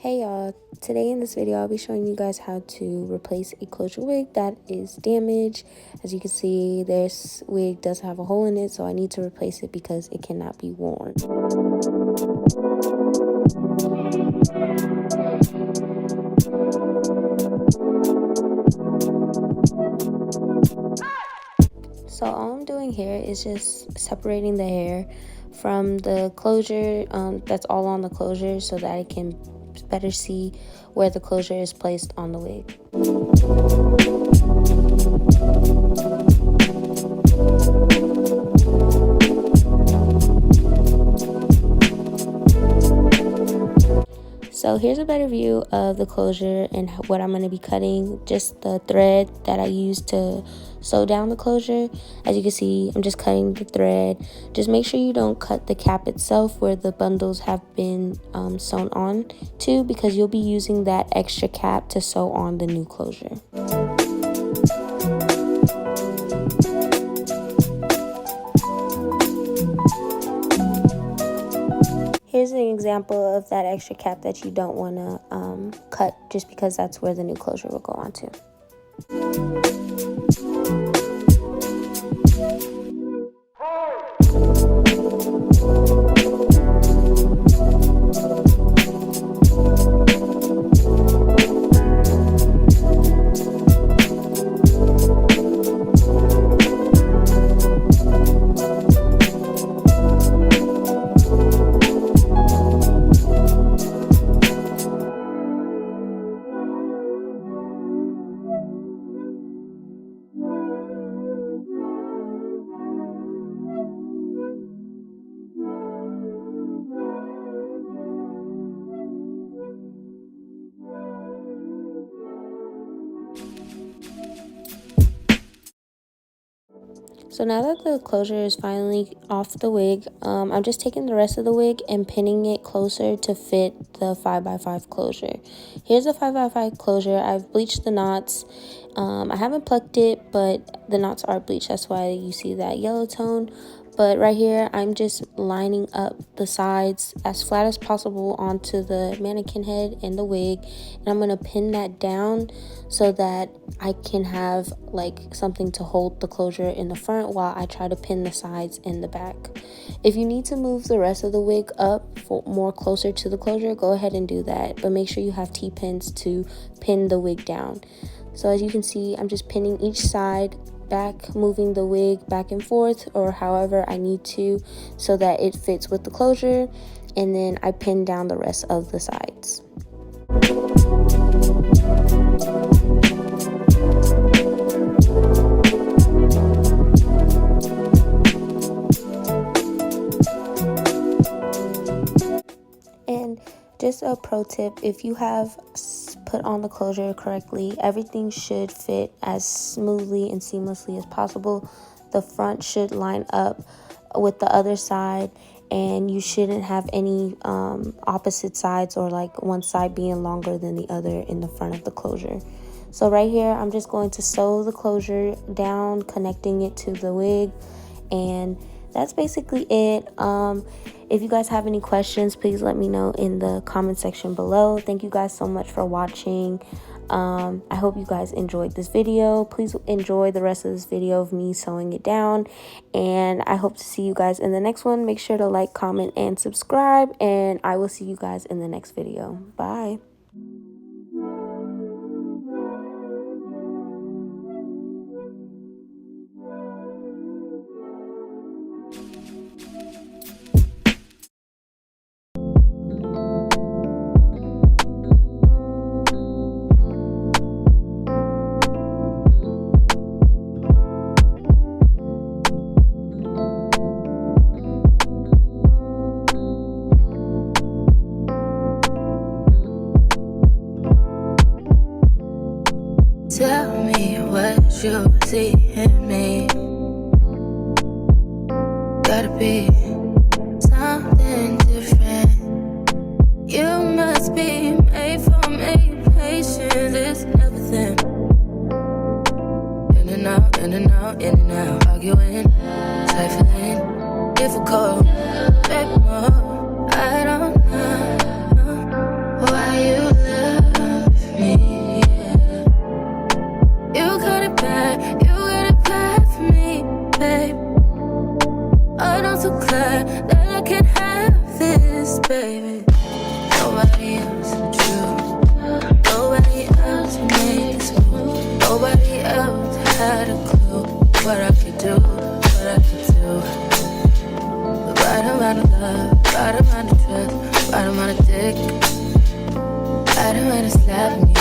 Hey y'all, today in this video I'll be showing you guys how to replace a closure wig that is damaged. As you can see, this wig does have a hole in it, so I need to replace it because it cannot be worn. So all I'm doing here is just separating the hair from the closure that's all on the closure so that I can better see where the closure is placed on the wig. So here's a better view of the closure and what I'm going to be cutting. Just the thread that I used to sew down the closure. As you can see, I'm just cutting the thread. Just make sure you don't cut the cap itself where the bundles have been sewn on to, because you'll be using that extra cap to sew on the new closure. Here's an example of that extra cap that you don't want to cut, just because that's where the new closure will go onto. So now that the closure is finally off the wig, I'm just taking the rest of the wig and pinning it closer to fit the 5x5 closure. Here's a 5x5 closure. I've bleached the knots. I haven't plucked it, but the knots are bleached. That's why you see that yellow tone. But right here, I'm just lining up the sides as flat as possible onto the mannequin head and the wig. And I'm going to pin that down so that I can have like something to hold the closure in the front while I try to pin the sides in the back. If you need to move the rest of the wig up for more closer to the closure, go ahead and do that. But make sure you have T-pins to pin the wig down. So as you can see, I'm just pinning each side back, moving the wig back and forth or however I need to so that it fits with the closure, and then I pin down the rest of the sides. And just a pro tip, if you have put on the closure correctly, everything should fit as smoothly and seamlessly as possible. The front should line up with the other side, and you shouldn't have any opposite sides or like one side being longer than the other in the front of the closure. So right here, I'm just going to sew the closure down, connecting it to the wig, and that's basically it. If you guys have any questions, please let me know in the comment section below. Thank you guys so much for watching. I hope you guys enjoyed this video. Please enjoy the rest of this video of me sewing it down, and I hope to see you guys in the next one. Make sure to like, comment, and subscribe, and I will see you guys in the next video. Bye. Tell me what you see in me. Gotta be something different. You must be made for me. Patience is everything. In and out, in and out, in and out. Arguing, trifling, difficult. Baby, more. I don't know why you clear that I can't have this, baby. Nobody else, true. Nobody else made this move. Nobody else had a clue what I could do, what I could do. The right amount of love, right amount of trust, right amount of dick, right amount of slapping